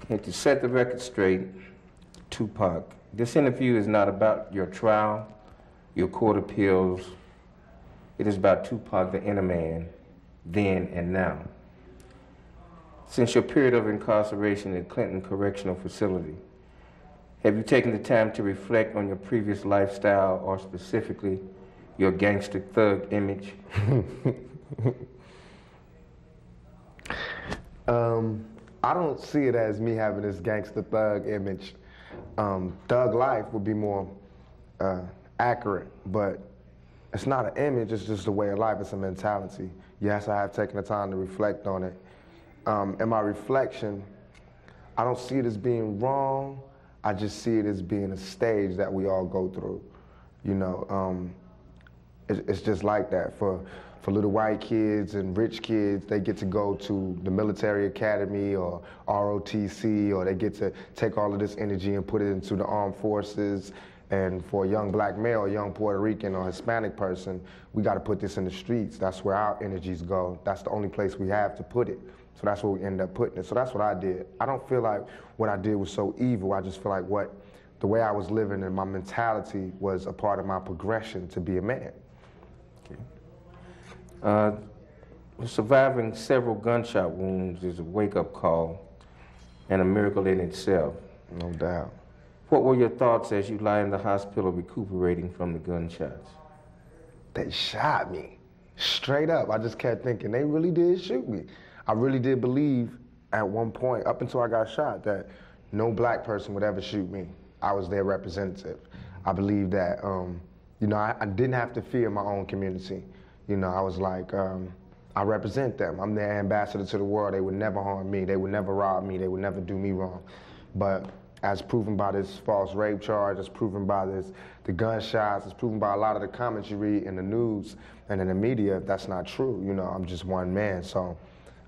And to set the record straight, Tupac, this interview is not about your trial, your court appeals. It is about Tupac, the inner man, then and now. Since your period of incarceration at Clinton Correctional Facility, have you taken the time to reflect on your previous lifestyle, or specifically your gangster thug image? I don't see it as me having this gangster thug image. Thug life would be more accurate, but it's not an image, it's just a way of life, it's a mentality. Yes, I have taken the time to reflect on it. In my reflection, I don't see it as being wrong, I just see it as being a stage that we all go through. You know, it's just like that. For little white kids and rich kids, they get to go to the military academy or ROTC, or they get to take all of this energy and put it into the armed forces. And for a young black male, a young Puerto Rican or Hispanic person, we got to put this in the streets. That's where our energies go. That's the only place we have to put it. So that's where we end up putting it. So that's what I did. I don't feel like what I did was so evil. I just feel like the way I was living and my mentality was a part of my progression to be a man. Surviving several gunshot wounds is a wake-up call and a miracle in itself. No doubt. What were your thoughts as you lie in the hospital recuperating from the gunshots? They shot me, straight up. I just kept thinking, they really did shoot me. I really did believe at one point, up until I got shot, that no black person would ever shoot me. I was their representative. I believed that, you know, I didn't have to fear my own community. You know, I was like, I represent them. I'm their ambassador to the world. They would never harm me. They would never rob me. They would never do me wrong. But as proven by this false rape charge, as proven by the gunshots, as proven by a lot of the comments you read in the news and in the media, that's not true. You know, I'm just one man. So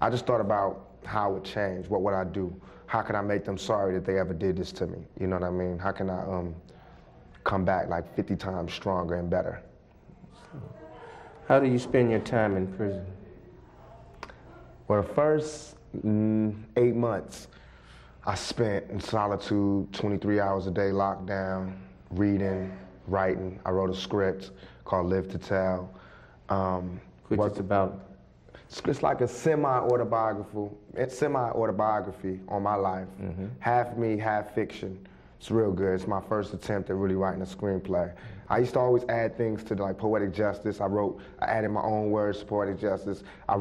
I just thought about how it would change. What would I do? How can I make them sorry that they ever did this to me? You know what I mean? How can I come back like 50 times stronger and better? How do you spend your time in prison? Well, the first 8 months, I spent in solitude, 23 hours a day locked down, reading, writing. I wrote a script called Live to Tell. Which is about? It's like a semi-autobiography on my life. Mm-hmm. Half me, half fiction. It's real good. It's my first attempt at really writing a screenplay. I used to always add things to like poetic justice. I added my own words to poetic justice. I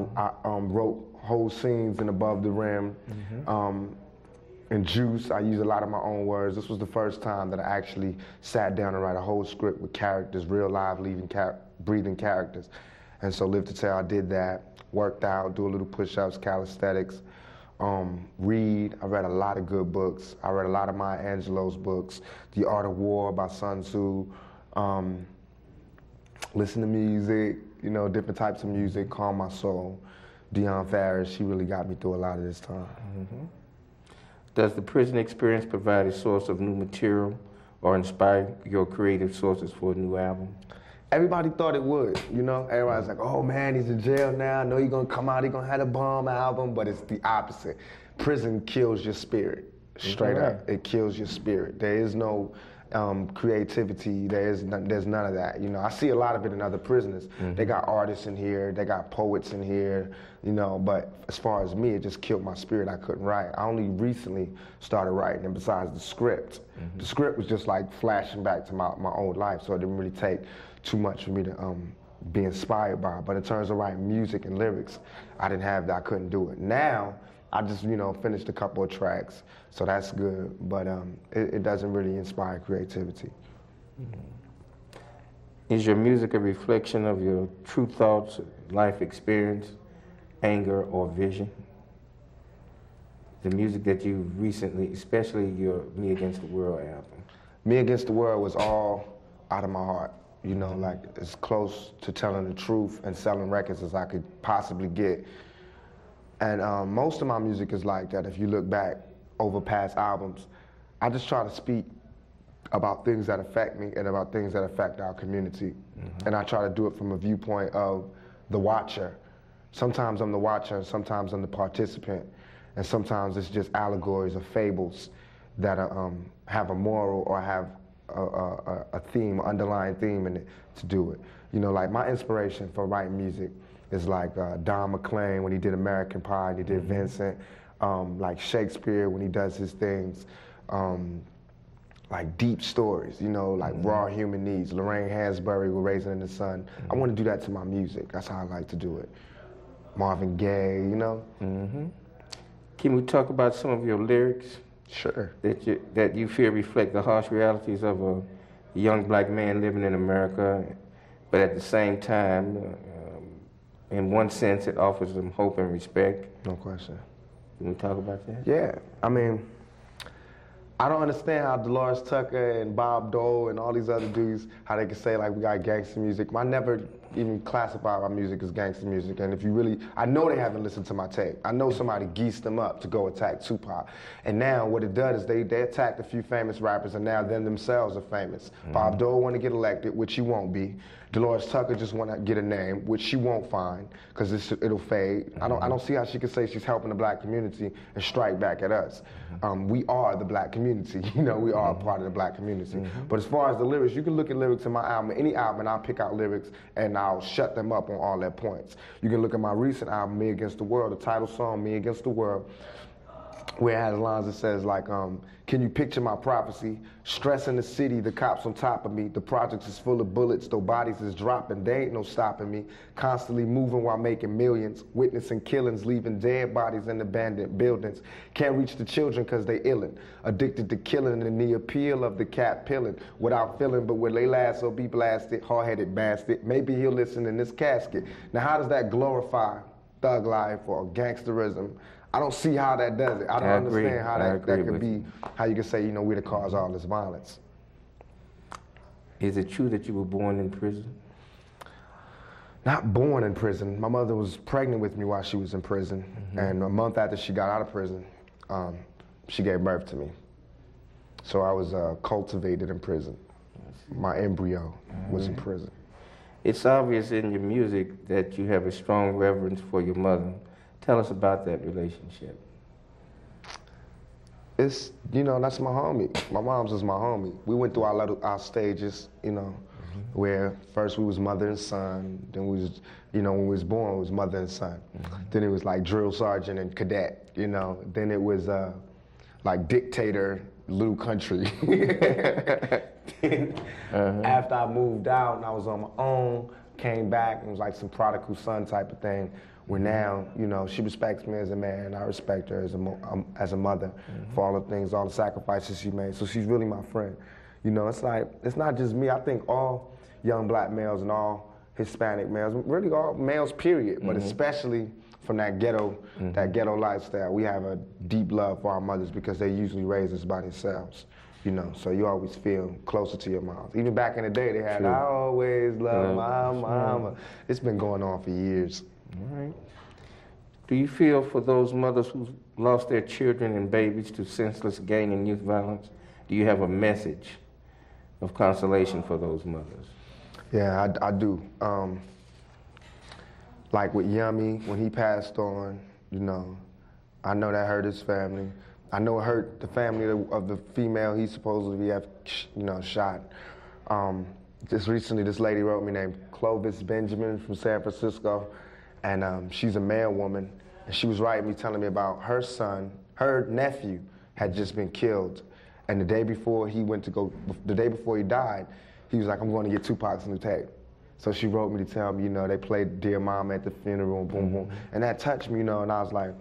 wrote whole scenes in Above the Rim. Mm-hmm. In Juice, I used a lot of my own words. This was the first time that I actually sat down and write a whole script with characters, real live, breathing characters. And so Live to Tell, I did that, worked out, do a little push-ups, calisthenics, read. I read a lot of good books. I read a lot of Maya Angelou's books, The Art of War by Sun Tzu, listen to music, you know, different types of music, calm my soul. Dionne Farris, she really got me through a lot of this time. Mm-hmm. Does the prison experience provide a source of new material or inspire your creative sources for a new album? Everybody thought it would, you know? Everybody's like, oh man, he's in jail now. I know he's gonna come out, he's gonna have a bomb album, but it's the opposite. Prison kills your spirit, straight up. It kills your spirit. There is no creativity, there's none of that. You know, I see a lot of it in other prisoners. Mm-hmm. They got artists in here, they got poets in here, you know, but as far as me, it just killed my spirit. I couldn't write. I only recently started writing, and besides the script, the script was just like flashing back to my old life, so it didn't really take too much for me to be inspired by. But in terms of writing music and lyrics, I didn't have that, I couldn't do it. Now, I just, you know, finished a couple of tracks, so that's good, but it doesn't really inspire creativity. Mm-hmm. Is your music a reflection of your true thoughts, life experience, anger, or vision? The music that you recently, especially your Me Against the World album. Me Against the World was all out of my heart. You know, like as close to telling the truth and selling records as I could possibly get. And most of my music is like that. If you look back over past albums, I just try to speak about things that affect me and about things that affect our community. Mm-hmm. And I try to do it from a viewpoint of the watcher. Sometimes I'm the watcher, and sometimes I'm the participant. and sometimes it's just allegories or fables that are, have a moral or have a theme, underlying theme in it to do it. You know, like my inspiration for writing music is like Don McLean when he did American Pie, and he did Vincent, like Shakespeare when he does his things, like deep stories, you know, like raw human needs. Lorraine Hansberry with Raisin in the Sun. I want to do that to my music. That's how I like to do it. Marvin Gaye, you know. Can we talk about some of your lyrics? Sure. That you feel reflect the harsh realities of a young black man living in America, but at the same time, in one sense, it offers them hope and respect. No question. Can we talk about that? Yeah, I mean, I don't understand how Dolores Tucker and Bob Dole and all these other dudes, how they can say like we got gangster music. I never even classify my music as gangster music. And if you really, I know they haven't listened to my tape. I know somebody geesed them up to go attack Tupac. And now what it does is they attacked a few famous rappers, and now them themselves are famous. Bob Dole want to get elected, which he won't be. Dolores Tucker just want to get a name, which she won't find, because it'll fade. I don't see how she can say she's helping the black community and strike back at us. We are the black community, you know, we are a part of the black community. But as far as the lyrics, you can look at lyrics in my album, any album, and I'll pick out lyrics and I'll shut them up on all their points. You can look at my recent album, Me Against the World, the title song, Me Against the World, where it has lines that says like, can you picture my prophecy? Stress in the city, the cops on top of me. The projects is full of bullets, though bodies is dropping. They ain't no stopping me. Constantly moving while making millions. Witnessing killings, leaving dead bodies in abandoned buildings. Can't reach the children cause they illin'. Addicted to killing and the appeal of the cat pillin'. Without feeling, but when they last, so be blasted. Hard-headed bastard. Maybe he'll listen in this casket. Now how does that glorify thug life or gangsterism? I don't see how that does it. I don't understand how that could be, how you can say, you know, we're the cause of all this violence. Is it true that you were born in prison? Not born in prison. My mother was pregnant with me while she was in prison, and a month after she got out of prison, she gave birth to me. So I was cultivated in prison. My embryo was in prison. It's obvious in your music that you have a strong reverence for your mother. Tell us about that relationship. It's, you know, that's my homie. My mom's is my homie. We went through our stages, you know, where first we was mother and son, then we was, you know, when we was born, it was mother and son. Then it was like drill sergeant and cadet, you know. Then it was like dictator, little country. Then, after I moved out and I was on my own, came back and it was like some prodigal son type of thing. Where now, you know, she respects me as a man, I respect her as a mother for all the things, all the sacrifices she made. So she's really my friend. You know, it's like, it's not just me. I think all young black males and all Hispanic males, really all males period, but especially from that ghetto lifestyle, we have a deep love for our mothers because they usually raise us by themselves. You know, so you always feel closer to your mom. Even back in the day, they had, I always love my mama. It's been going on for years. All right. Do you feel for those mothers who lost their children and babies to senseless gang and youth violence, do you have a message of consolation for those mothers? Yeah, I do. Like with Yummy, when he passed on, you know, I know that hurt his family. I know it hurt the family of the female he supposedly have, you know, shot. Just recently, this lady wrote me named Clovis Benjamin from San Francisco. And she's a male woman, and she was writing me, telling me about her son, her nephew had just been killed. And the day before he died, he was like, I'm going to get Tupac's new tape. So she wrote me to tell me, you know, they played Dear Mama at the funeral, boom, boom. And that touched me, you know, and I was like,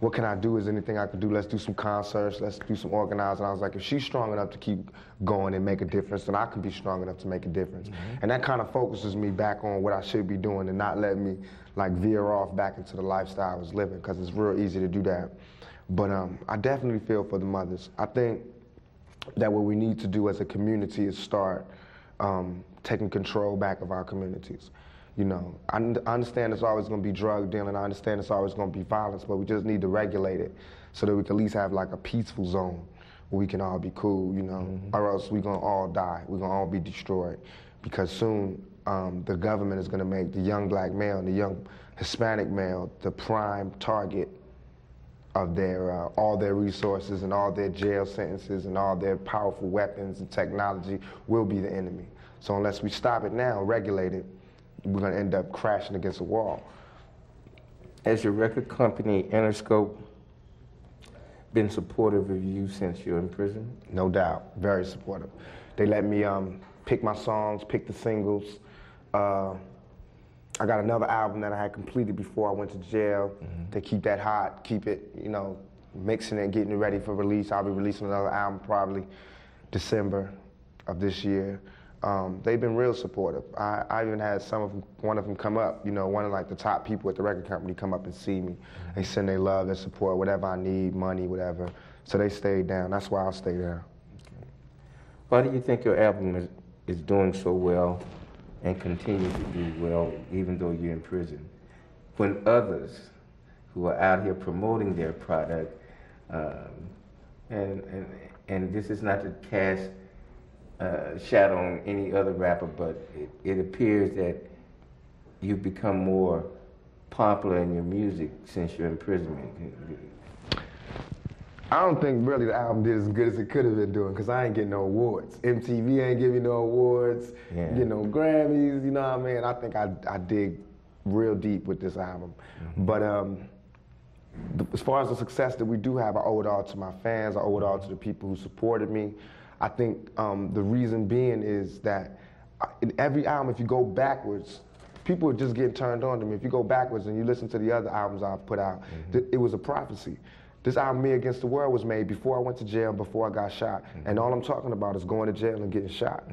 what can I do? Is there anything I could do? Let's do some concerts, let's do some organizing. And I was like, if she's strong enough to keep going and make a difference, then I can be strong enough to make a difference. And that kind of focuses me back on what I should be doing and not let me like veer off back into the lifestyle I was living, because it's real easy to do that. But I definitely feel for the mothers. I think that what we need to do as a community is start taking control back of our communities. You know, I understand it's always going to be drug dealing. I understand it's always going to be violence, but we just need to regulate it so that we can at least have like a peaceful zone where we can all be cool, you know, or else we're going to all die. We're going to all be destroyed, because soon the government is going to make the young black male and the young Hispanic male the prime target all their resources and all their jail sentences and all their powerful weapons and technology will be the enemy. So unless we stop it now, regulate it, we're going to end up crashing against a wall. Has your record company, Interscope, been supportive of you since you're in prison? No doubt, very supportive. They let me pick my songs, pick the singles. I got another album that I had completed before I went to jail. They keep that hot, keep it, you know, mixing it, getting it ready for release. I'll be releasing another album probably December of this year. They've been real supportive. I even had one of them come up, you know, one of like the top people at the record company come up and see me. They send their love, their support, whatever I need, money, whatever. So they stayed down. That's why I'll stay down. Okay. Why do you think your album is doing so well and continue to do well even though you're in prison, when others who are out here promoting their product, and this is not to cast shadow on any other rapper, but it appears that you've become more popular in your music since your imprisonment? I don't think really the album did as good as it could have been doing, because I ain't getting no awards. MTV ain't giving me no awards, get no Grammys, you know what I mean? I think I dig real deep with this album. But as far as the success that we do have, I owe it all to my fans, I owe it all to the people who supported me. I think the reason being is that in every album, if you go backwards, people are just getting turned on to me. If you go backwards and you listen to the other albums I've put out, it was a prophecy. This album, Me Against the World, was made before I went to jail, before I got shot. And all I'm talking about is going to jail and getting shot.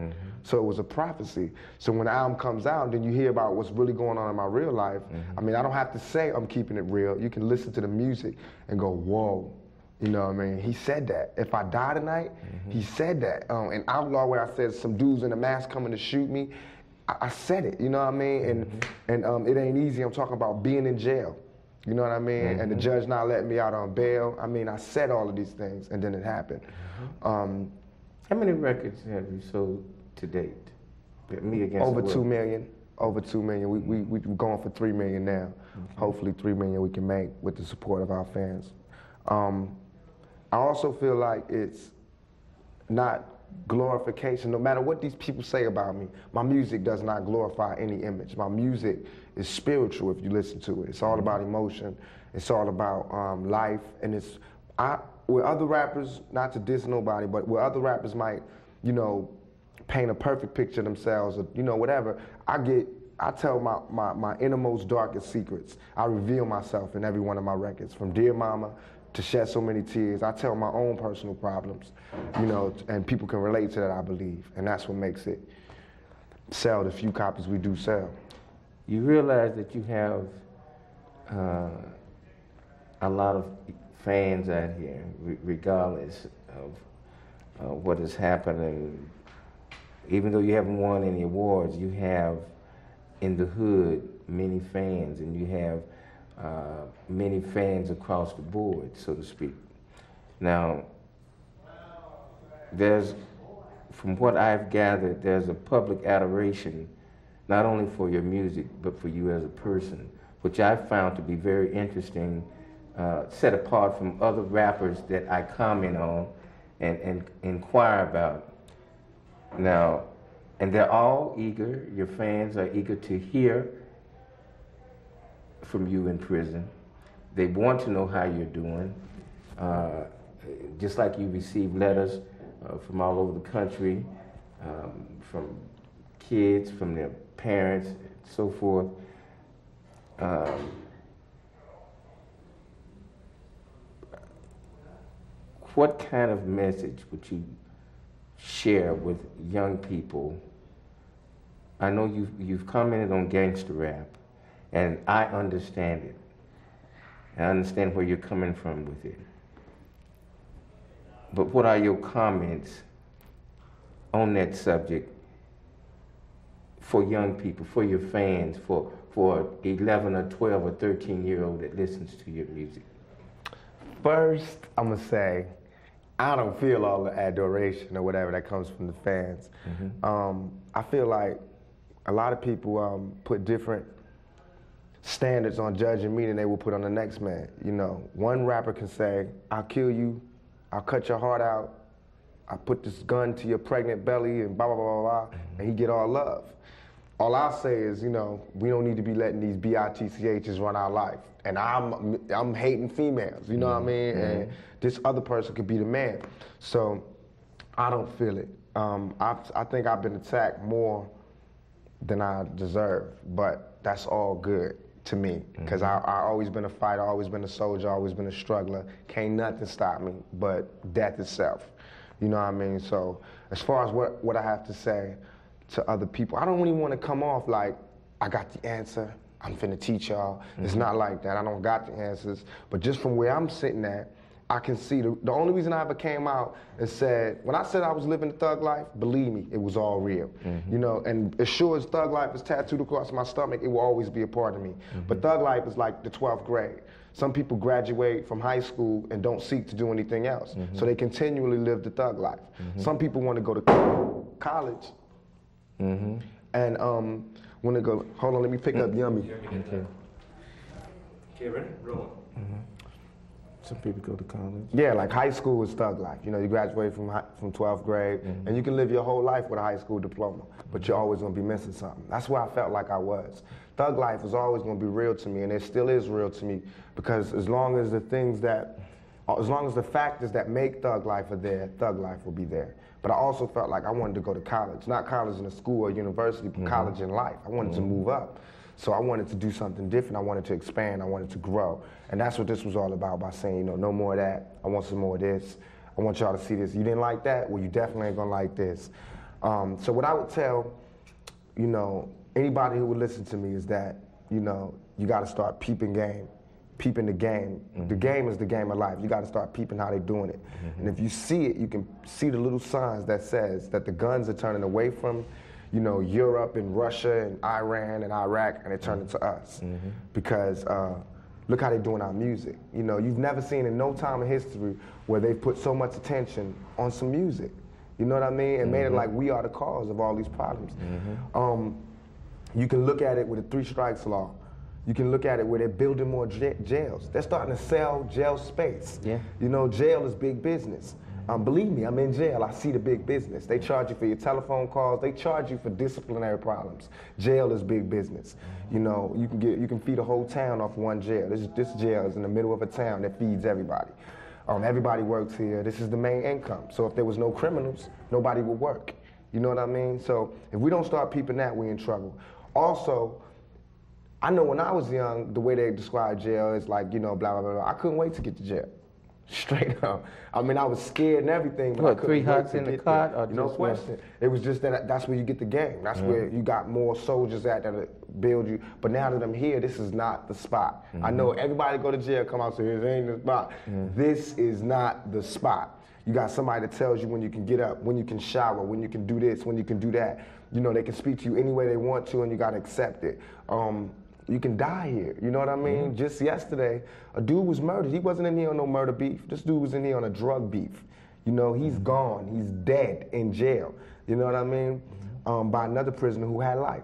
So it was a prophecy. So when the album comes out, then you hear about what's really going on in my real life. I mean, I don't have to say I'm keeping it real. You can listen to the music and go, whoa. You know what I mean? He said that. If I die tonight, he said that. In Outlaw, where I said some dudes in a mask coming to shoot me, I said it, you know what I mean? And it ain't easy. I'm talking about being in jail. You know what I mean? And the judge not letting me out on bail. I mean, I said all of these things, and then it happened. How many records have you sold to date? Me Against Over the World. 2 million. Over 2 million. We're going for 3 million now. Hopefully 3 million we can make with the support of our fans. I also feel like it's not glorification. No matter what these people say about me, my music does not glorify any image. My music is spiritual if you listen to it. It's all about emotion. It's all about life. And where other rappers, not to diss nobody, but where other rappers might, you know, paint a perfect picture of themselves or, you know, whatever, I tell my innermost, darkest secrets. I reveal myself in every one of my records, from Dear Mama to Shed So Many Tears. I tell my own personal problems, you know, and people can relate to that, I believe. And that's what makes it sell the few copies we do sell. You realize that you have a lot of fans out here, regardless of what is happening. Even though you haven't won any awards, you have in the hood many fans, and you have many fans across the board, so to speak. Now, from what I've gathered, there's a public adoration, not only for your music, but for you as a person, which I've found to be very interesting, set apart from other rappers that I comment on and inquire about. Now, and they're all eager, your fans are eager to hear from you in prison. They want to know how you're doing. Just like you receive letters from all over the country, from kids, from their parents, and so forth. What kind of message would you share with young people? I know you've commented on gangster rap, and I understand it. I understand where you're coming from with it. But what are your comments on that subject for young people, for your fans, for 11 or 12 or 13-year-old that listens to your music? First, I'm gonna say, I don't feel all the adoration or whatever that comes from the fans. I feel like a lot of people put different standards on judging me than they will put on the next man. You know, one rapper can say, I'll kill you, I'll cut your heart out, I put this gun to your pregnant belly and blah, blah, blah, blah, blah, and he get all love. All I'll say is, you know, we don't need to be letting these bitchs run our life. And I'm hating females, you know what I mean? And this other person could be the man. So I don't feel it. I think I've been attacked more than I deserve, but that's all good to me, because I always been a fighter, always been a soldier, always been a struggler. Can't nothing stop me but death itself. You know what I mean? So as far as what I have to say to other people, I don't really want to come off like I got the answer, I'm finna teach y'all. It's not like that. I don't got the answers. But just from where I'm sitting at, I can see the only reason I ever came out and said, when I said I was living the thug life, believe me, it was all real. You know, and as sure as thug life is tattooed across my stomach, it will always be a part of me. But thug life is like the 12th grade. Some people graduate from high school and don't seek to do anything else. So they continually live the thug life. Some people want to go to college and want to go, hold on, let me pick up Yummy. Okay, ready? Rolling. Some people go to college. Yeah, like high school is thug life. You know, you graduate from 12th grade, and you can live your whole life with a high school diploma, but you're always gonna be missing something. That's where I felt like I was. Thug life was always gonna be real to me, and it still is real to me, because as long as the factors that make thug life are there, thug life will be there. But I also felt like I wanted to go to college, not college in a school or university, but college in life. I wanted to move up. So I wanted to do something different. I wanted to expand. I wanted to grow. And that's what this was all about, by saying, you know, no more of that. I want some more of this. I want y'all to see this. You didn't like that? Well, you definitely ain't gonna like this. So what I would tell, you know, anybody who would listen to me is that, you know, you gotta start peeping game. Peeping the game. The game is the game of life. You gotta start peeping how they doing it. And if you see it, you can see the little signs that says that the guns are turning away from, you know, Europe and Russia and Iran and Iraq, and it turned into us. Because look how they're doing our music. You know, you've never seen in no time in history where they've put so much attention on some music. You know what I mean? And made it like we are the cause of all these problems. You can look at it with a 3 strikes law. You can look at it where they're building more jails. They're starting to sell jail space. You know, jail is big business. Believe me, I'm in jail. I see the big business. They charge you for your telephone calls. They charge you for disciplinary problems. Jail is big business. You know, you can feed a whole town off one jail. This jail is in the middle of a town that feeds everybody. Everybody works here. This is the main income. So if there was no criminals, nobody would work. You know what I mean? So if we don't start peeping that, we're in trouble. Also, I know when I was young, the way they describe jail is like, you know, blah, blah, blah, blah. I couldn't wait to get to jail. Straight up. I mean, I was scared and everything. But what, 3 hugs in the cot? Or no question. It was just that's where you get the game. That's where you got more soldiers at that build you. But now that I'm here, this is not the spot. I know everybody go to jail, come out and say, this ain't the spot. This is not the spot. You got somebody that tells you when you can get up, when you can shower, when you can do this, when you can do that. You know, they can speak to you any way they want to, and you got to accept it. You can die here, you know what I mean? Just yesterday, a dude was murdered. He wasn't in here on no murder beef. This dude was in here on a drug beef. You know, he's gone, he's dead in jail, you know what I mean? By another prisoner who had life.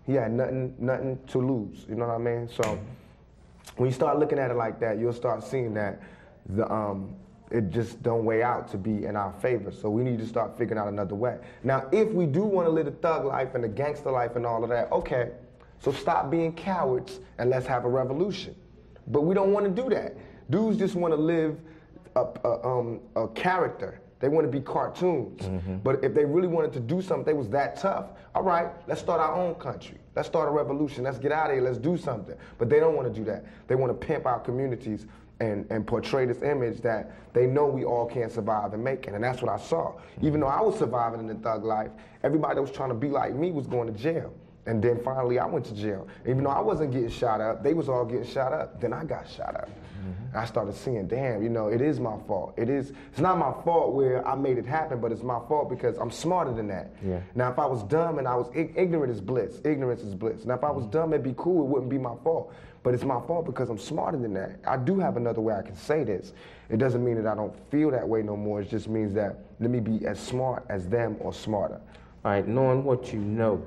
He had nothing to lose, you know what I mean? So when you start looking at it like that, you'll start seeing that it just don't weigh out to be in our favor. So we need to start figuring out another way. Now, if we do want to live the thug life and the gangster life and all of that, okay. So stop being cowards and let's have a revolution. But we don't want to do that. Dudes just want to live a character. They want to be cartoons. But if they really wanted to do something, they was that tough, all right, let's start our own country. Let's start a revolution. Let's get out of here. Let's do something. But they don't want to do that. They want to pimp our communities and portray this image that they know we all can't survive and make it. And that's what I saw. Even though I was surviving in the thug life, everybody that was trying to be like me was going to jail. And then finally I went to jail. Even though I wasn't getting shot up, they was all getting shot up. Then I got shot up. And I started seeing, damn, you know, it is my fault. It's not my fault where I made it happen, but it's my fault because I'm smarter than that. Now, if I was dumb and I was ignorant is bliss. Ignorance is bliss. Now, if I was dumb, it'd be cool. It wouldn't be my fault. But it's my fault because I'm smarter than that. I do have another way I can say this. It doesn't mean that I don't feel that way no more. It just means that let me be as smart as them or smarter. All right, knowing what you know,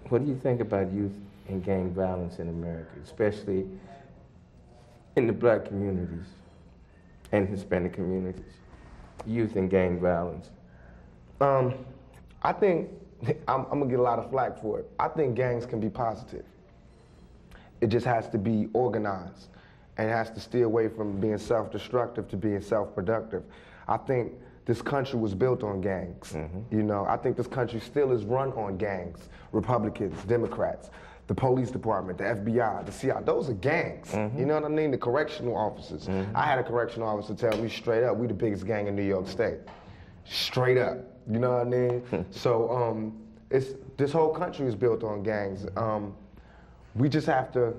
What do you think about youth and gang violence in America, especially in the black communities and Hispanic communities? Youth and gang violence. I think, I'm gonna get a lot of flack for it. I think gangs can be positive. It just has to be organized and it has to steer away from being self-destructive to being self-productive. I think this country was built on gangs. You know, I think this country still is run on gangs. Republicans, Democrats, the police department, the FBI, the CIA, those are gangs. You know what I mean? The correctional officers. I had a correctional officer tell me straight up, we the biggest gang in New York State. Straight up, you know what I mean? So this whole country is built on gangs. We just have to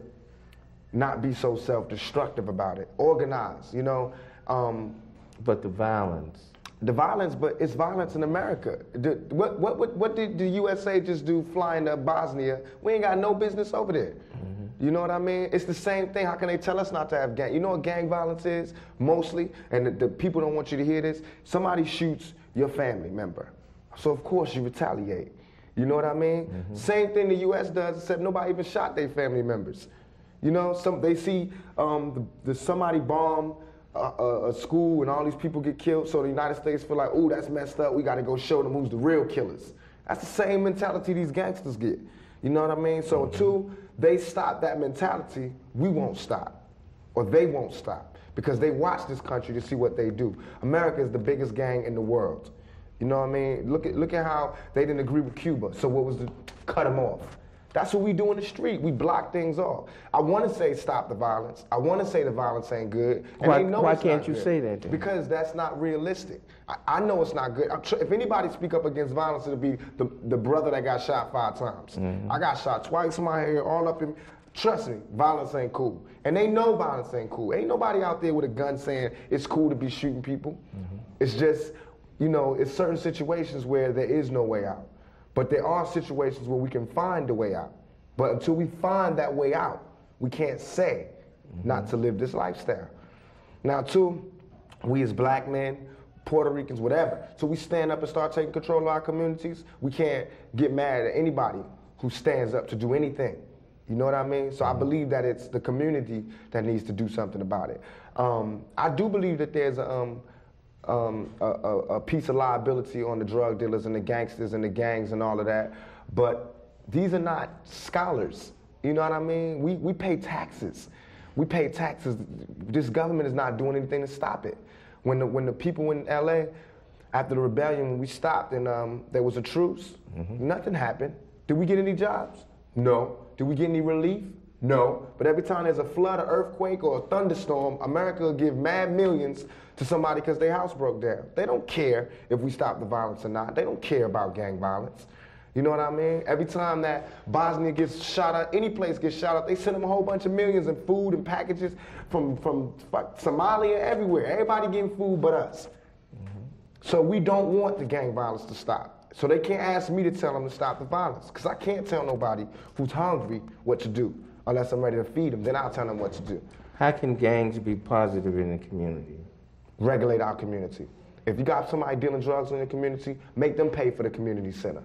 not be so self-destructive about it. Organize, you know? But the violence. The violence, but it's violence in America. What did the USA just do flying to Bosnia? We ain't got no business over there. You know what I mean? It's the same thing. How can they tell us not to have gang? You know what gang violence is, mostly? And the people don't want you to hear this. Somebody shoots your family member. So of course you retaliate. You know what I mean? Same thing the US does, except nobody even shot their family members. You know, they see somebody bomb a school and all these people get killed, so the United States feel like, ooh, that's messed up, we gotta go show them who's the real killers. That's the same mentality these gangsters get. You know what I mean? So until they stop that mentality, we won't stop, or they won't stop, because they watch this country to see what they do. America is the biggest gang in the world. You know what I mean? Look at how they didn't agree with Cuba, so what was the, cut them off. That's what we do in the street. We block things off. I want to say stop the violence. I want to say the violence ain't good. And why can't you say that then? Because that's not realistic. I know it's not good. If anybody speak up against violence, it'll be the brother that got shot 5 times. I got shot twice in my hair, all up in. Trust me, violence ain't cool. And they know violence ain't cool. Ain't nobody out there with a gun saying it's cool to be shooting people. It's just, you know, it's certain situations where there is no way out. But there are situations where we can find a way out. But until we find that way out, we can't say not to live this lifestyle. Now, too, we as black men, Puerto Ricans, whatever, so we stand up and start taking control of our communities, we can't get mad at anybody who stands up to do anything. You know what I mean? So I believe that it's the community that needs to do something about it. I do believe that there's a piece of liability on the drug dealers and the gangsters and the gangs and all of that, but these are not scholars. You know what I mean? We pay taxes. We pay taxes. This government is not doing anything to stop it. When the people in LA, after the rebellion, when we stopped and there was a truce, nothing happened. Did we get any jobs? No. Did we get any relief? No. But every time there's a flood, an earthquake, or a thunderstorm, America will give mad millions to somebody because their house broke down. They don't care if we stop the violence or not. They don't care about gang violence. You know what I mean? Every time that Bosnia gets shot up, any place gets shot up, they send them a whole bunch of millions in food and packages from Somalia, everywhere. Everybody getting food but us. So we don't want the gang violence to stop. So they can't ask me to tell them to stop the violence, because I can't tell nobody who's hungry what to do unless I'm ready to feed them. Then I'll tell them what to do. How can gangs be positive in the community? Regulate our community. If you got somebody dealing drugs in the community, make them pay for the community center.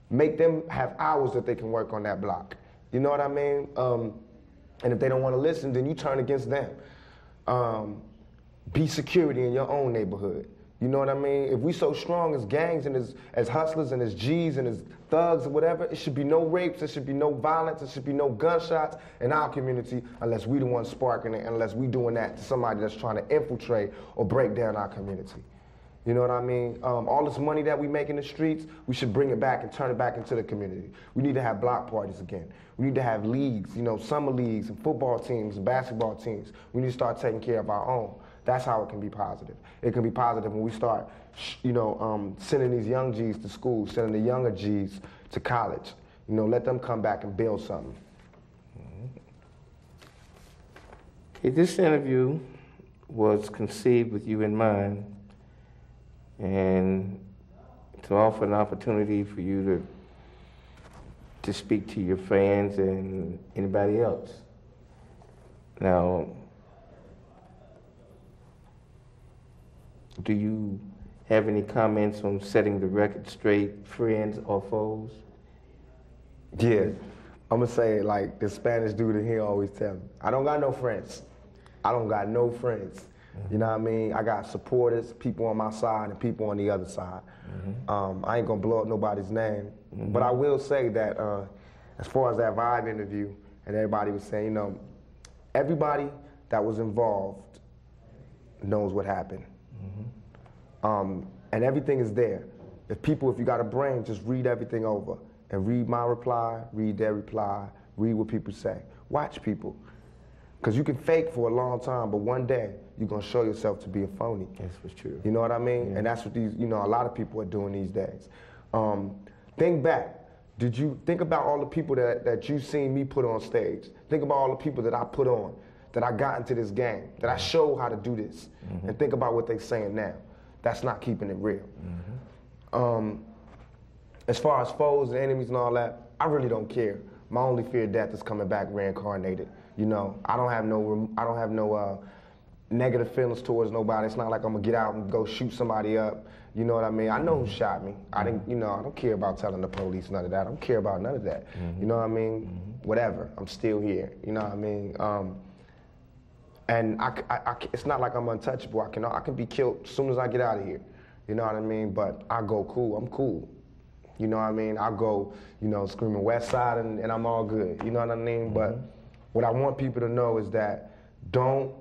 Make them have hours that they can work on that block. You know what I mean? And if they don't want to listen, then you turn against them. Be security in your own neighborhood. You know what I mean? If we so strong as gangs and as hustlers and as G's and as thugs or whatever, it should be no rapes, there should be no violence, there should be no gunshots in our community unless we the ones sparking it, unless we doing that to somebody that's trying to infiltrate or break down our community. You know what I mean? All this money that we make in the streets, we should bring it back and turn it back into the community. We need to have block parties again. We need to have leagues, you know, summer leagues and football teams and basketball teams. We need to start taking care of our own. That's how it can be positive. It can be positive when we start, you know, sending these young G's to school, sending the younger G's to college. You know, let them come back and build something. Okay, this interview was conceived with you in mind, and to offer an opportunity for you to speak to your fans and anybody else. Now, do you have any comments on setting the record straight, friends or foes? Yeah, I'm gonna say like the Spanish dude in here always tell me, I don't got no friends. I don't got no friends. You know what I mean? I got supporters, people on my side and people on the other side. I ain't gonna blow up nobody's name, but I will say that as far as that Vibe interview, and everybody was saying, you know, everybody that was involved knows what happened. And everything is there. If you got a brain, just read everything over and read my reply, read their reply, read what people say. Watch people. Because you can fake for a long time, but one day you're going to show yourself to be a phony. That's what's true. You know what I mean? Yeah. And that's what these, you know, a lot of people are doing these days. Think back. Did you think about all the people that you seen me put on stage? Think about all the people that I put on, that I got into this game, that I showed how to do this. And think about what they're saying now. That's not keeping it real. As far as foes and enemies and all that, I really don't care. My only fear of death is coming back reincarnated. You know, I don't have no negative feelings towards nobody. It's not like I'm gonna get out and go shoot somebody up. You know what I mean? I know who shot me. I don't care about telling the police none of that. I don't care about none of that. You know what I mean? Whatever. I'm still here. You know what I mean? And it's not like I'm untouchable. I can be killed as soon as I get out of here. You know what I mean? But I go cool. I'm cool. You know what I mean? I go, you know, screaming West Side and I'm all good. You know what I mean? But what I want people to know is that don't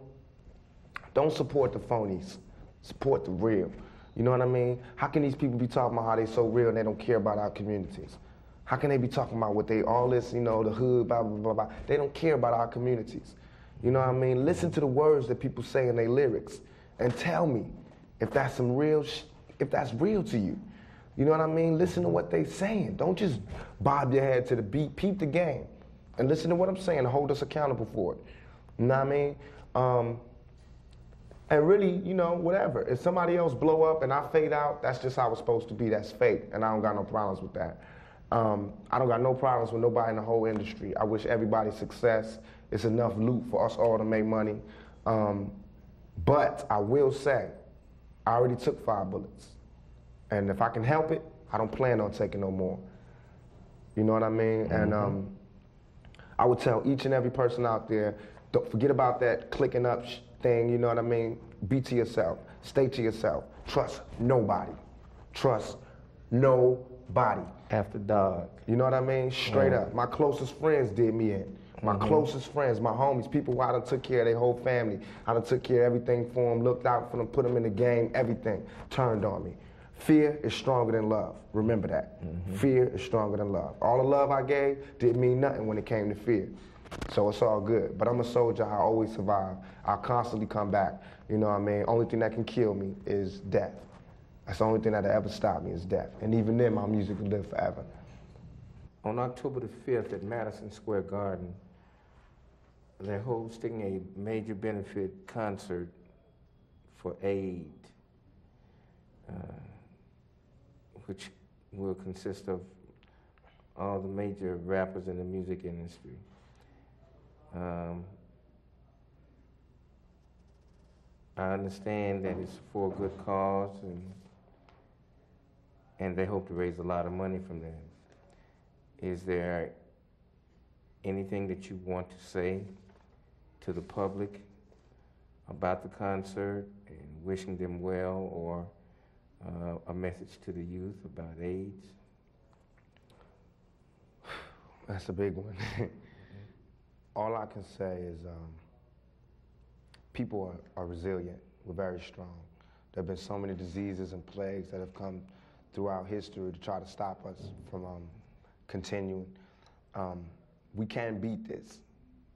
support the phonies. Support the real. You know what I mean? How can these people be talking about how they so real and they don't care about our communities? How can they be talking about all this, you know, the hood, blah, blah, blah, blah. They don't care about our communities. You know what I mean? Listen to the words that people say in their lyrics and tell me if that's if that's real to you. You know what I mean? Listen to what they saying. Don't just bob your head to the beat. Peep the game. And listen to what I'm saying and hold us accountable for it. You know what I mean? And really, you know, whatever. If somebody else blow up and I fade out, that's just how it's supposed to be. That's fate. And I don't got no problems with that. I don't got no problems with nobody in the whole industry. I wish everybody success. It's enough loot for us all to make money. But I will say, I already took 5 bullets. And if I can help it, I don't plan on taking no more. You know what I mean? And I would tell each and every person out there, don't forget about that clicking up thing, you know what I mean? Be to yourself. Stay to yourself. Trust nobody. Trust nobody. After dark. You know what I mean? Straight up. My closest friends did me in. My closest friends, my homies, people who I done took care of their whole family. I done took care of everything for them, looked out for them, put them in the game, everything turned on me. Fear is stronger than love. Remember that. Fear is stronger than love. All the love I gave didn't mean nothing when it came to fear. So it's all good. But I'm a soldier. I always survive. I'll constantly come back. You know what I mean? Only thing that can kill me is death. That's the only thing that'll ever stop me is death. And even then, my music will live forever. On October the 5th at Madison Square Garden, they're hosting a major benefit concert for aid, which will consist of all the major rappers in the music industry. I understand that it's for a good cause, and they hope to raise a lot of money from that. Is there anything that you want to say to the public about the concert and wishing them well, or a message to the youth about AIDS? That's a big one. All I can say is people are resilient. We're very strong. There have been so many diseases and plagues that have come throughout history to try to stop us from continuing. We can beat this,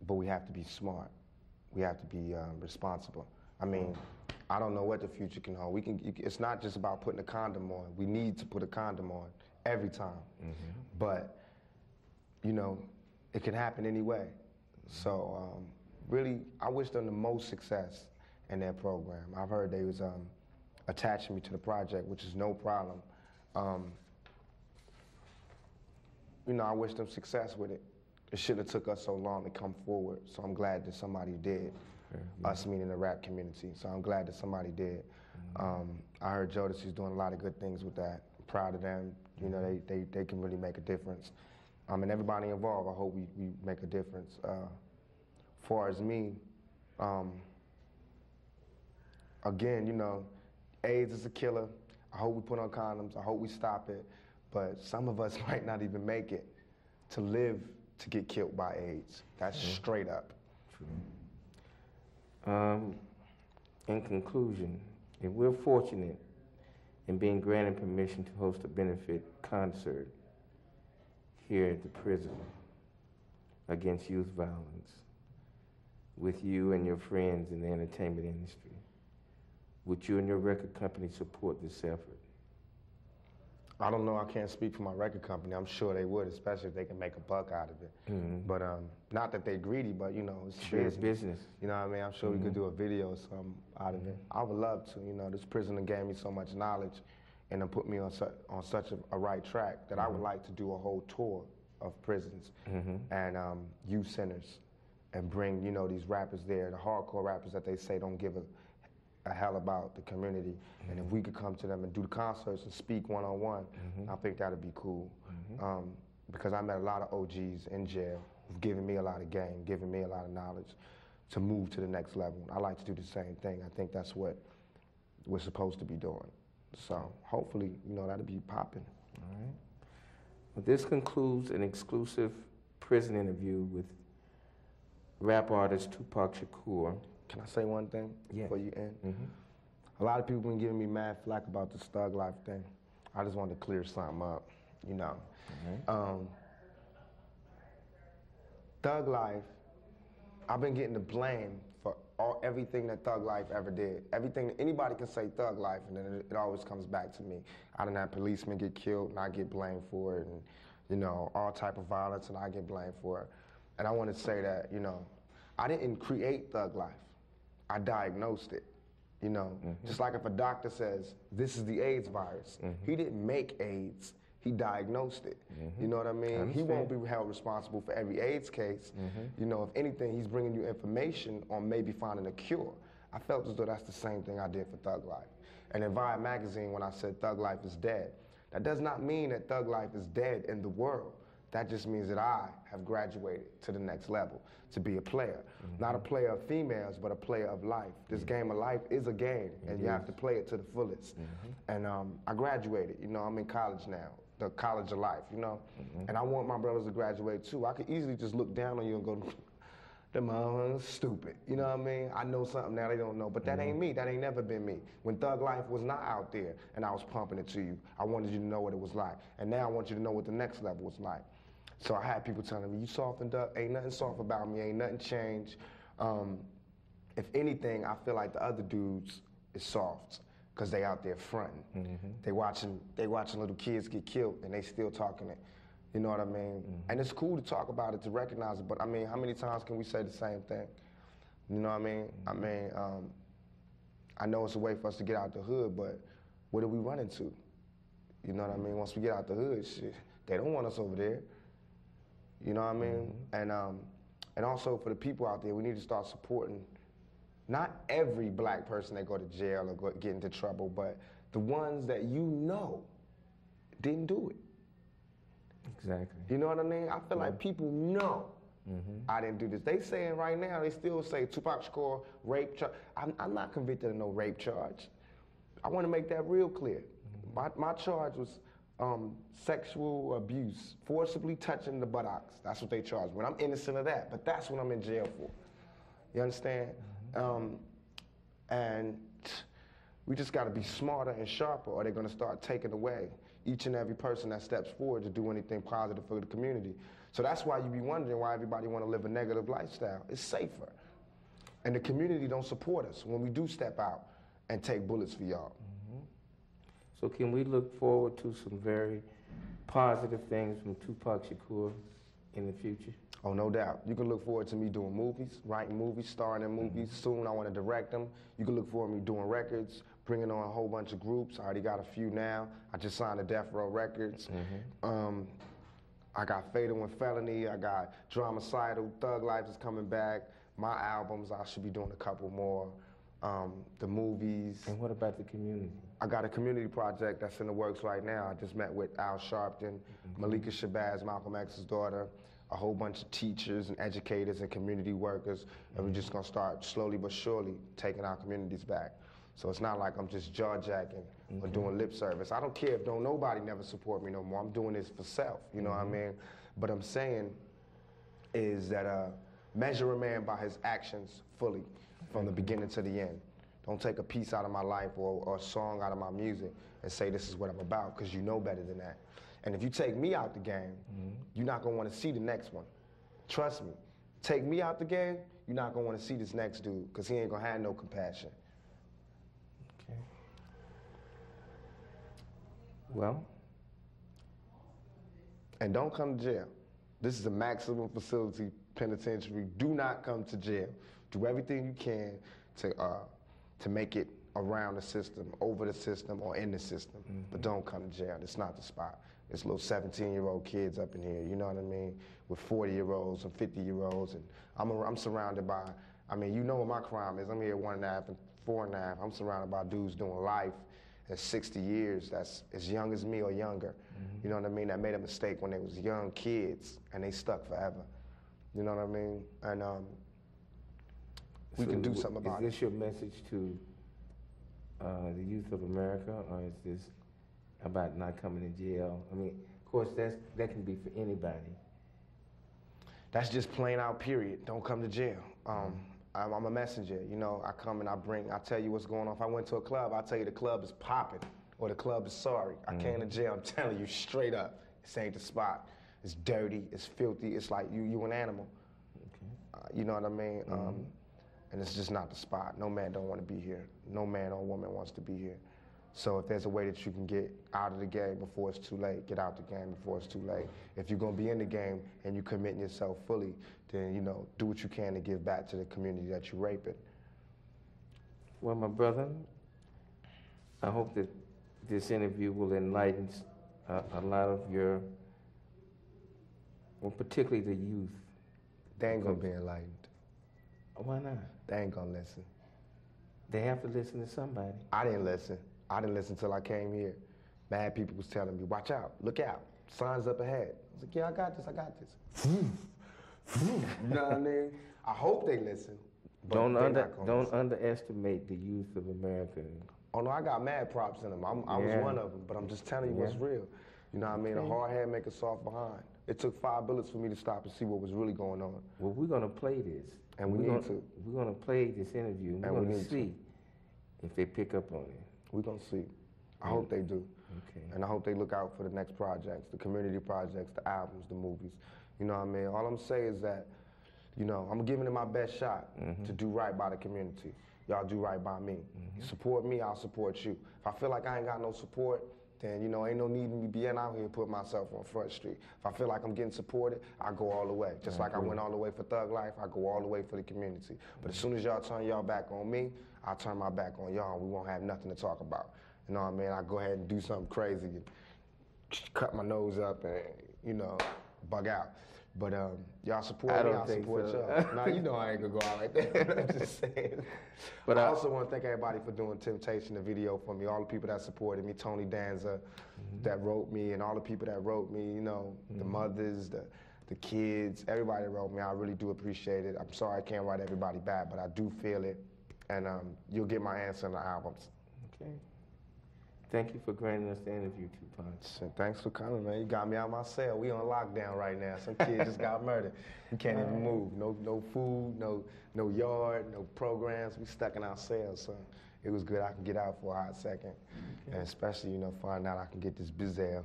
but we have to be smart. We have to be responsible. I mean, I don't know what the future can hold. It's not just about putting a condom on. We need to put a condom on every time. But, you know, it can happen anyway. So really, I wish them the most success in their program. I've heard they was attaching me to the project, which is no problem. You know, I wish them success with it. It shouldn't have took us so long to come forward, so I'm glad that somebody did. Us meaning the rap community, so I'm glad that somebody did. I heard Jodeci's doing a lot of good things with that. I'm proud of them. You know, they can really make a difference. And everybody involved, I hope we make a difference. Far as me, again, you know, AIDS is a killer. I hope we put on condoms. I hope we stop it. But some of us might not even make it to live to get killed by AIDS. That's straight up. True. In conclusion, if we're fortunate in being granted permission to host a benefit concert here at the prison against youth violence with you and your friends in the entertainment industry, would you and your record company support this effort? I don't know, I can't speak for my record company. I'm sure they would, especially if they can make a buck out of it. But not that they're greedy, but you know, it's business. You know what I mean? I'm sure we could do a video or something out of it. I would love to, you know, this prisoner gave me so much knowledge and then put me on such a right track that I would like to do a whole tour of prisons and youth centers and bring, you know, these rappers there, the hardcore rappers that they say don't give a hell about the community. And if we could come to them and do the concerts and speak one-on-one, I think that'd be cool. Because I met a lot of OGs in jail who've given me a lot of game, given me a lot of knowledge to move to the next level. I like to do the same thing. I think that's what we're supposed to be doing. So hopefully, you know, that'll be popping. All right. Well, this concludes an exclusive prison interview with rap artist Tupac Shakur. Can I say one thing before you end? A lot of people been giving me mad flack about this thug life thing. I just wanted to clear something up, you know. Thug life, I've been getting the blame for everything that thug life ever did. Everything, anybody can say thug life and then it always comes back to me. I done had policemen get killed and I get blamed for it, and you know, all type of violence and I get blamed for it. And I want to say that, you know, I didn't create thug life. I diagnosed it, you know. Just like if a doctor says, this is the AIDS virus, he didn't make AIDS, he diagnosed it. You know what I mean? He won't be held responsible for every AIDS case. You know, if anything, he's bringing you information on maybe finding a cure. I felt as though that's the same thing I did for Thug Life. And in Vibe magazine, when I said Thug Life is dead, that does not mean that Thug Life is dead in the world. That just means that I have graduated to the next level, to be a player. Not a player of females, but a player of life. This game of life is a game, and you have to play it to the fullest. And I graduated, you know, I'm in college now, the college of life, you know? And I want my brothers to graduate too. I could easily just look down on you and go, them motherfuckers stupid, you know what I mean? I know something now they don't know, but that ain't me, that ain't never been me. When Thug Life was not out there and I was pumping it to you, I wanted you to know what it was like. And now I want you to know what the next level was like. So I had people telling me, you softened up, ain't nothing soft about me, ain't nothing changed. If anything, I feel like the other dudes is soft, because they out there fronting. They watching little kids get killed and they still talking it. You know what I mean? And it's cool to talk about it, to recognize it, but I mean, how many times can we say the same thing? You know what I mean? I know it's a way for us to get out the hood, but what do we run into? You know what I mean? Once we get out the hood, shit, they don't want us over there. You know what I mean? And also for the people out there, we need to start supporting not every black person that go to jail or get into trouble, but the ones that you know didn't do it. Exactly. You know what I mean? I feel like people know I didn't do this. They saying right now, they still say Tupac Shakur, rape charge. I'm not convicted of no rape charge. I want to make that real clear. My charge was sexual abuse, forcibly touching the buttocks. That's what they charged me. I'm innocent of that, but that's what I'm in jail for. You understand? And we just got to be smarter and sharper, or they're going to start taking away each and every person that steps forward to do anything positive for the community. So that's why you be wondering why everybody want to live a negative lifestyle. It's safer. And the community don't support us when we do step out and take bullets for y'all. So can we look forward to some very positive things from Tupac Shakur in the future? Oh, no doubt. You can look forward to me doing movies, writing movies, starring in movies. Soon I want to direct them. You can look forward to me doing records, bringing on a whole bunch of groups. I already got a few now. I just signed to Death Row Records. I got Fatal and Felony. I got Dramacidal. Thug Life is coming back. My albums, I should be doing a couple more. the movies. And what about the community? I got a community project that's in the works right now. I just met with Al Sharpton, Malika Shabazz, Malcolm X's daughter, a whole bunch of teachers and educators and community workers, and we're just gonna start slowly but surely taking our communities back. So it's not like I'm just jaw-jacking or doing lip service. I don't care if nobody never support me no more. I'm doing this for self, you know what I mean? But I'm saying is that measure a man by his actions fully, from the beginning to the end. Don't take a piece out of my life or a song out of my music and say this is what I'm about, because you know better than that. And if you take me out the game, you're not gonna wanna see the next one. Trust me. Take me out the game, you're not gonna wanna see this next dude, because he ain't gonna have no compassion. Okay. Well. And don't come to jail. This is a maximum facility penitentiary. Do not come to jail. Do everything you can to make it around the system, over the system, or in the system. But don't come to jail. It's not the spot. It's little 17-year-old kids up in here, you know what I mean? With 40-year-olds and 50-year-olds, and I'm surrounded by, I mean, you know what my crime is. I'm here 1.5 and 4.5. I'm surrounded by dudes doing life at 60 years that's as young as me or younger. You know what I mean? That made a mistake when they was young kids, and they stuck forever. You know what I mean? And we can do something about it. Is this your message to the youth of America, or is this about not coming to jail? I mean, of course, that can be for anybody. That's just plain out, period. Don't come to jail. I'm a messenger, you know. I come and I tell you what's going on. If I went to a club, I'll tell you the club is popping, or the club is sorry. I came to jail, I'm telling you straight up, this ain't the spot. It's dirty, it's filthy, it's like you an animal. Okay. You know what I mean? And it's just not the spot. No man don't want to be here. No man or woman wants to be here. So if there's a way that you can get out of the game before it's too late, get out the game before it's too late. If you're gonna be in the game and you committing yourself fully, then, you know, do what you can to give back to the community that you're raping. Well, my brother, I hope that this interview will enlighten a lot of your, well, particularly the youth. They ain't gonna be enlightened. Why not? They ain't gonna listen. They have to listen to somebody. I didn't listen. I didn't listen till I came here. Mad people was telling me, watch out, look out, signs up ahead. I was like, yeah, I got this, I got this. You know what I mean? I hope they listen. But don't underestimate the youth of America. Oh no, I got mad props in them. I was one of them, but I'm just telling you what's real. You know what I mean? A hard head make a soft behind. It took 5 bullets for me to stop and see what was really going on. Well, we're gonna play this. And we're gonna play this interview, and we're gonna see if they pick up on it. We're gonna see. I hope they do. Okay. And I hope they look out for the next projects, the community projects, the albums, the movies. You know what I mean? All I'm saying is that, you know, I'm giving it my best shot to do right by the community. Y'all do right by me. You support me, I'll support you. If I feel like I ain't got no support, then, you know, ain't no need in me being out here putting myself on Front Street. If I feel like I'm getting supported, I go all the way. Just like I went all the way for Thug Life, I go all the way for the community. But as soon as y'all turn y'all back on me, I'll turn my back on y'all, and we won't have nothing to talk about. You know what I mean? I go ahead and do something crazy and cut my nose up and, you know, bug out. But y'all support me, I'll support y'all. Now, you know I ain't gonna go out like that. I'm just saying. But I also want to thank everybody for doing Temptation, the video for me, all the people that supported me, Tony Danza that wrote me, and all the people that wrote me, you know, the mothers, the kids, everybody that wrote me. I really do appreciate it. I'm sorry I can't write everybody back, but I do feel it. And you'll get my answer in the albums. Okay. Thank you for granting us the interview, Tupac. Thanks for coming, man. You got me out of my cell. We on lockdown right now. Some kid just got murdered. We can't even move. No food, no yard, no programs. We stuck in our cells, so it was good I can get out for a hot second. And especially, you know, find out I can get this bizzle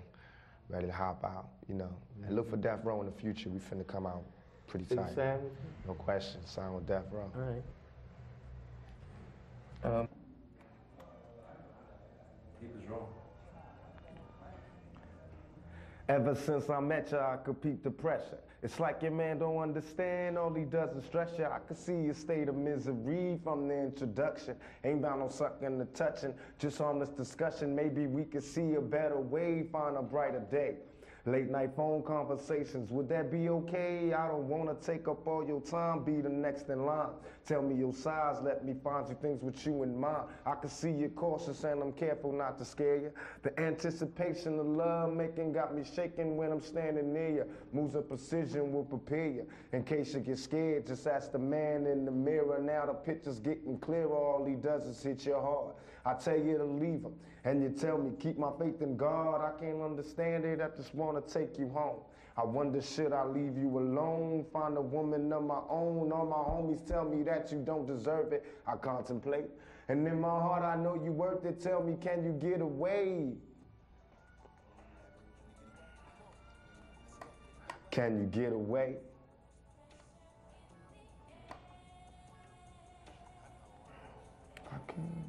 ready to hop out, you know. And look for Death Row in the future. We finna come out pretty tight. No question. Sign with Death Row. All right. He was wrong. Ever since I met you, I could peep the pressure. It's like your man don't understand, all he does is stress you. I could see your state of misery from the introduction. Ain't bound no sucking or touching, just on this discussion. Maybe we could see a better way, find a brighter day. Late night phone conversations, would that be okay? I don't wanna take up all your time, be the next in line. Tell me your size, let me find you things with you in mind. I can see you're cautious and I'm careful not to scare you. The anticipation of love making got me shaking when I'm standing near you. Moves of precision will prepare you. In case you get scared, just ask the man in the mirror. Now the picture's getting clearer, all he does is hit your heart. I tell you to leave him, and you tell me keep my faith in God. I can't understand it, I just wanna take you home. I wonder should I leave you alone, find a woman of my own. All my homies tell me that you don't deserve it. I contemplate, and in my heart I know you worth it. Tell me, can you get away? Can you get away? I can.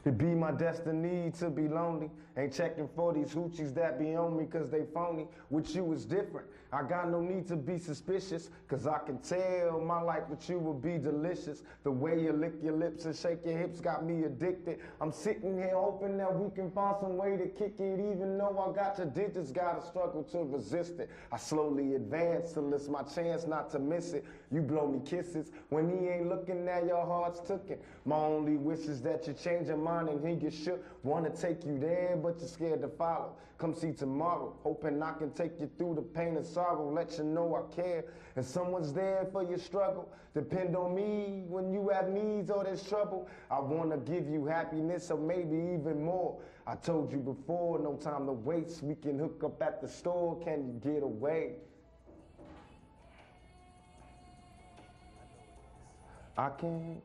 It be my destiny to be lonely. Ain't checking for these hoochies that be on me cause they phony. With you is different. I got no need to be suspicious cause I can tell my life with you will be delicious. The way you lick your lips and shake your hips got me addicted. I'm sitting here hoping that we can find some way to kick it. Even though I got your digits, gotta struggle to resist it. I slowly advance till it's my chance not to miss it. You blow me kisses when he ain't looking at your heart's tooken. My only wish is that you change your mind and he get shook. Wanna take you there, but you're scared to follow. Come see tomorrow, hoping I can take you through the pain and sorrow. Let you know I care, and someone's there for your struggle. Depend on me when you have needs or there's trouble. I wanna give you happiness or maybe even more. I told you before, no time to waste. We can hook up at the store, can you get away? I can't.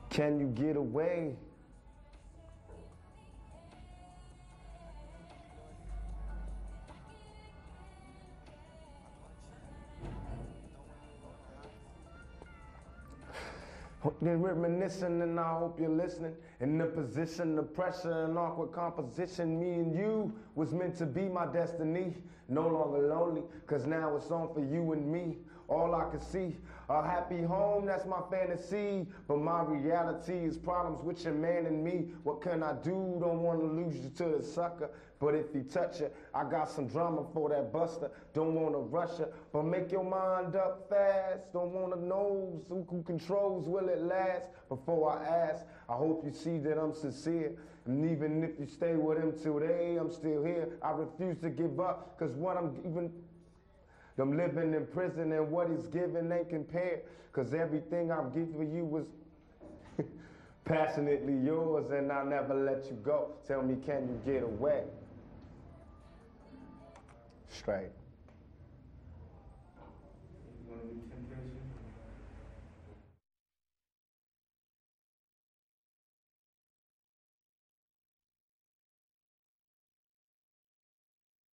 Can you get away? Then reminiscing, and I hope you're listening. In the position of pressure and awkward composition, me and you was meant to be my destiny. No longer lonely, cause now it's on for you and me. All I can see, a happy home, that's my fantasy. But my reality is problems with your man and me. What can I do? Don't wanna lose you to the sucker. But if he touch you, I got some drama for that buster. Don't wanna rush you, but make your mind up fast. Don't wanna know who controls, will it last? Before I ask, I hope you see that I'm sincere. And even if you stay with him today, I'm still here. I refuse to give up, cause what I'm living in prison and what he's giving ain't compared. Cause everything I've given for you was passionately yours and I'll never let you go. Tell me, can you get away? Straight.